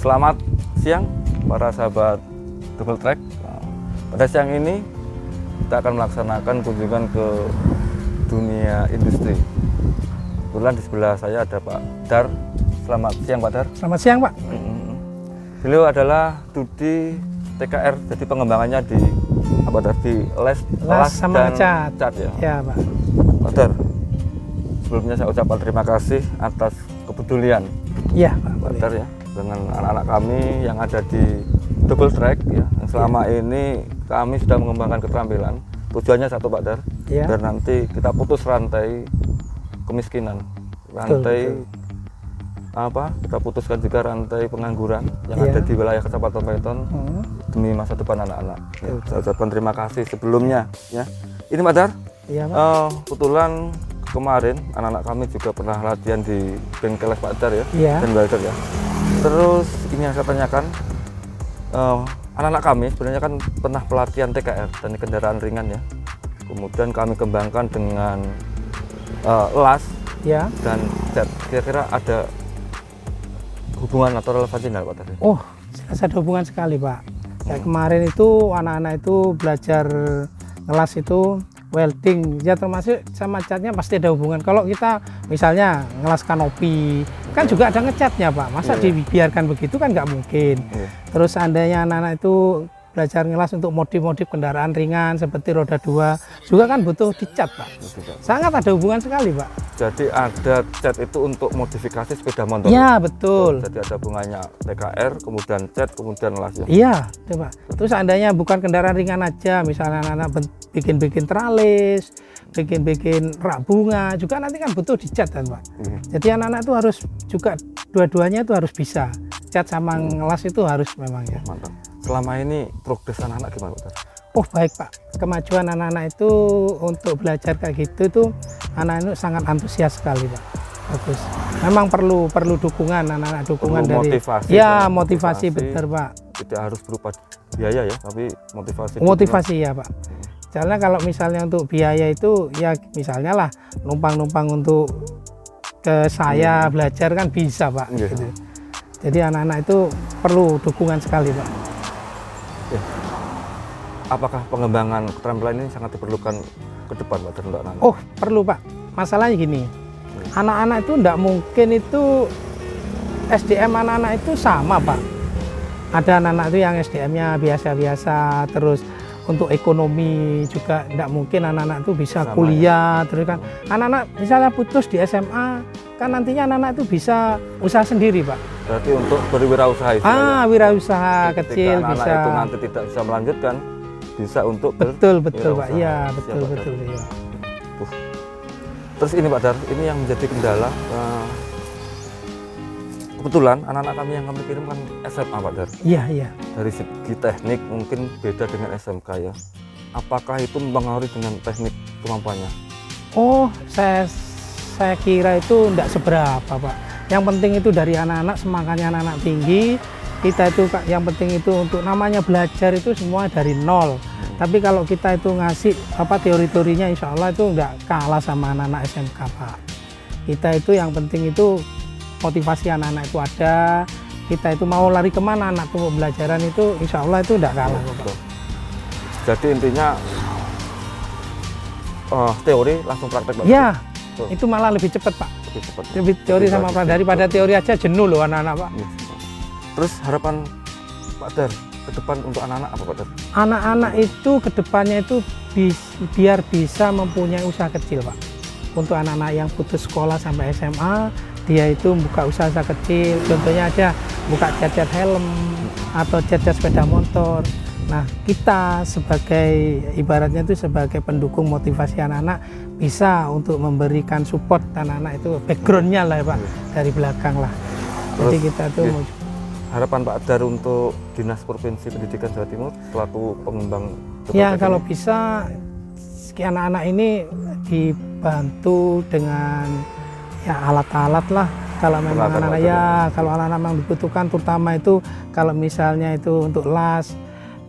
Selamat siang para sahabat Double Track. Nah, pada siang ini kita akan melaksanakan kunjungan ke dunia industri. Kebetulan di sebelah saya ada Pak Dar. Selamat siang Pak Dar. Selamat siang Pak. Beliau adalah studi TKR, jadi pengembangannya di apa Dar? Di las sama dan cat ya. Ya Pak. Pak Dar, sebelumnya saya ucapkan terima kasih atas kepedulian Iya Pak. Pak Dar ya, dengan anak-anak kami yang ada di Double Track ya, yang selama ini kami sudah mengembangkan keterampilan. Tujuannya satu Pak Dar, biar nanti kita putus rantai kemiskinan, rantai betul. Kita putuskan juga rantai pengangguran yang ada di wilayah Kecamatan Paiton demi masa depan anak-anak. Ya, saya ucapkan terima kasih sebelumnya ya. Ini Pak Dar, Iya Pak. kebetulan kemarin anak-anak kami juga pernah latihan di bengkel Pak Dar ya, Iya. dan welder ya. Terus ini yang saya tanyakan, anak-anak kami sebenarnya kan pernah pelatihan TKR dan kendaraan ringan ya. Kemudian kami kembangkan dengan las Ya. dan cat. Kira-kira ada hubungan atau relevansi nggak Pak Dar? Oh, jelas ada hubungan sekali Pak. Kayak kemarin itu anak-anak itu belajar ngelas itu welding, ya termasuk sama catnya pasti ada hubungan. Kalau kita misalnya ngelas kanopi, kan juga ada ngecatnya Pak. Masa dibiarkan begitu kan nggak mungkin. Terus seandainya anak-anak itu belajar ngelas untuk modif-modif kendaraan ringan seperti roda 2, juga kan butuh dicat Pak. Sangat ada hubungan sekali Pak. Jadi ada cat itu untuk modifikasi sepeda motor. Ya betul. Jadi ada hubungannya TKR, kemudian cat, kemudian las ya. Iya, Pak. Terus seandainya bukan kendaraan ringan aja, misalnya anak-anak bikin-bikin tralis, bikin-bikin rak bunga, juga nanti kan butuh dicat kan Pak. Jadi anak-anak itu harus juga dua-duanya itu harus bisa. Cat sama ngelas itu harus memang ya. Mantap. Selama ini progres anak-anak gimana Pak? Oh baik Pak, kemajuan anak-anak itu untuk belajar kayak gitu tuh anak-anak sangat antusias sekali Pak. Bagus. Memang perlu dukungan anak-anak, dukungan Perlu dari motivasi, ya motivasi betul Pak. Tidak harus berupa biaya ya, tapi motivasi. Motivasi ya Pak. Karena kalau misalnya untuk biaya itu ya misalnya lah numpang-numpang untuk ke saya belajar kan bisa Pak. Gitu. Jadi anak-anak itu perlu dukungan sekali Pak. Ya. Apakah pengembangan keterampilan ini sangat diperlukan ke depan Pak untuk anak-anak? Oh perlu Pak. Masalahnya gini, anak-anak itu tidak mungkin itu SDM anak-anak itu sama Pak. Ada anak-anak itu yang SDM-nya biasa-biasa, terus untuk ekonomi juga tidak mungkin anak-anak itu bisa sama, kuliah, terus kan anak-anak misalnya putus di SMA, kan nantinya anak-anak itu bisa usaha sendiri Pak. Berarti untuk berwirausaha istilahnya. Wirausaha kecil anak bisa. Itu nanti tidak bisa melanjutkan, bisa untuk betul Pak. Iya betul ya. Terus ini Pak Dar, ini yang menjadi kendala. Kebetulan anak-anak kami yang kami kirim kan SMA Pak Dar. Iya. Dari segi teknik mungkin beda dengan SMK ya. Apakah itu mempengaruhi dengan teknik kemampuannya? Oh, saya kira itu tidak seberapa Pak. Yang penting itu dari anak-anak, semangatnya anak-anak tinggi. Kita itu yang penting itu untuk namanya belajar itu semua dari nol. Tapi kalau kita itu ngasih teori-teorinya, insya Allah itu nggak kalah sama anak-anak SMK Pak. Kita itu yang penting itu motivasi anak-anak itu ada. Kita itu mau lari kemana anak itu pembelajaran itu, insya Allah itu nggak kalah Pak. Jadi intinya teori langsung praktek Pak. Ya, itu malah lebih cepat Pak. Lebih teori sama daripada teori aja jenuh loh anak-anak Pak. Terus harapan Pak Dar ke depan untuk anak-anak apa Pak Dar? Anak-anak itu ke depannya itu biar bisa mempunyai usaha kecil Pak. Untuk anak-anak yang putus sekolah sampai SMA, dia itu buka usaha kecil. Contohnya aja buka cat-cat helm atau cat-cat sepeda motor. Nah kita sebagai ibaratnya itu sebagai pendukung motivasi anak-anak bisa untuk memberikan support anak-anak itu backgroundnya lah Pak, dari belakang lah. Jadi kita tuh harapan Pak Dar untuk Dinas Provinsi Pendidikan Jawa Timur selaku pengembang ya kalau bisa anak-anak ini dibantu dengan ya alat-alat lah. Kalau memang anak-anak kalau anak-anak memang dibutuhkan, terutama itu kalau misalnya itu untuk las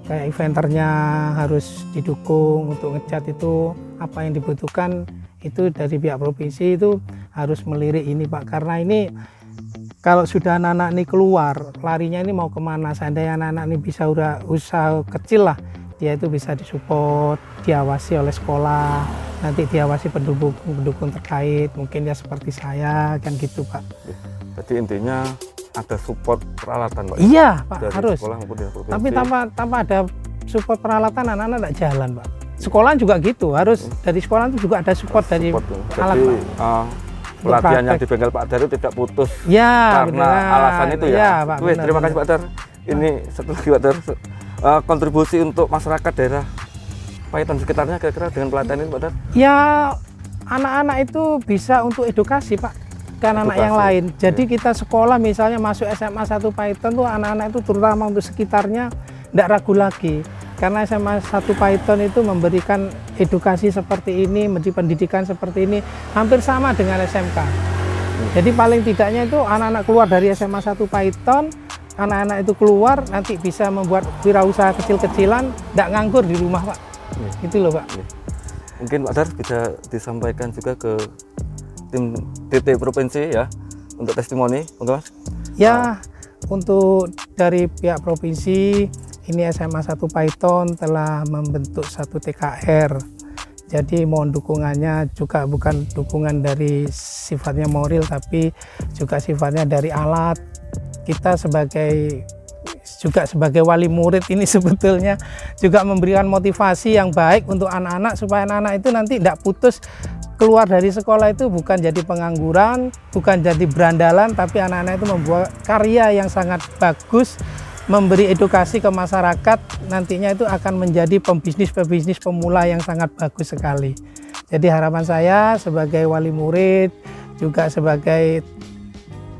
kayak inventornya harus didukung untuk ngecat itu apa yang dibutuhkan itu dari pihak provinsi itu harus melirik ini Pak, karena ini kalau sudah anak-anak ini keluar, larinya ini mau kemana, seandainya anak-anak ini bisa usaha kecil lah, dia itu bisa disupport, diawasi oleh sekolah, nanti diawasi pendukung terkait, mungkin ya seperti saya, kan gitu Pak. Jadi intinya ada support peralatan Pak? Iya Pak, dari harus. sekolah maupun dari provinsi. Tapi tanpa ada support peralatan, anak-anak tidak jalan Pak. Sekolah juga gitu, harus dari sekolah itu juga ada support dari alat Jadi Pak. pelatihan yang praktek. di bengkel Pak Dar itu tidak putus Ya, karena beneran. alasan itu ya. Ya, Pak, Wih, terima benar. kasih Pak Dar. Ini satu lagi Pak Dar, kontribusi untuk masyarakat daerah Paiton sekitarnya kira-kira dengan pelatihan ini Pak Dar? Ya, anak-anak itu bisa untuk edukasi Pak, ke anak-anak yang Edukasi, lain. Jadi iya. kita sekolah misalnya masuk SMA 1 Paiton tuh anak-anak itu terutama untuk sekitarnya tidak ragu lagi. Karena SMA 1 Paiton itu memberikan edukasi seperti ini, memberi pendidikan seperti ini, hampir sama dengan SMK. Jadi paling tidaknya itu anak-anak keluar dari SMA 1 Paiton, anak-anak itu keluar nanti bisa membuat wirausaha kecil-kecilan, tidak nganggur di rumah Pak. Gitu loh Pak. Mungkin Pak Dar bisa disampaikan juga ke tim DT Provinsi ya untuk testimoni, monggo Mas. Ya, untuk dari pihak provinsi, ini SMA 1 Paiton telah membentuk satu TKR. Jadi mohon dukungannya juga bukan dukungan dari sifatnya moral, tapi juga sifatnya dari alat. Kita juga sebagai wali murid ini sebetulnya juga memberikan motivasi yang baik untuk anak-anak supaya anak-anak itu nanti tidak putus keluar dari sekolah itu bukan jadi pengangguran, bukan jadi berandalan, tapi anak-anak itu membuat karya yang sangat bagus, memberi edukasi ke masyarakat, nantinya itu akan menjadi pebisnis pemula yang sangat bagus sekali. Jadi harapan saya sebagai wali murid, juga sebagai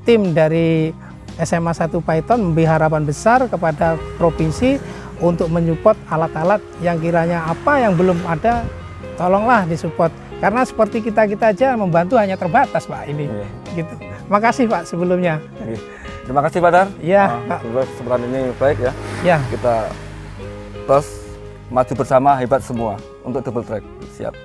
tim dari SMA 1 Paiton memberi harapan besar kepada provinsi untuk menyupport alat-alat yang kiranya apa yang belum ada, tolonglah disupport. Karena seperti kita aja membantu hanya terbatas Pak ini. Gitu. Makasih Pak sebelumnya. Terima kasih Pak Dar. Iya, Pak. Semoga kesempatan ini baik ya. Ya. Kita terus maju bersama, hebat semua untuk double track. Siap.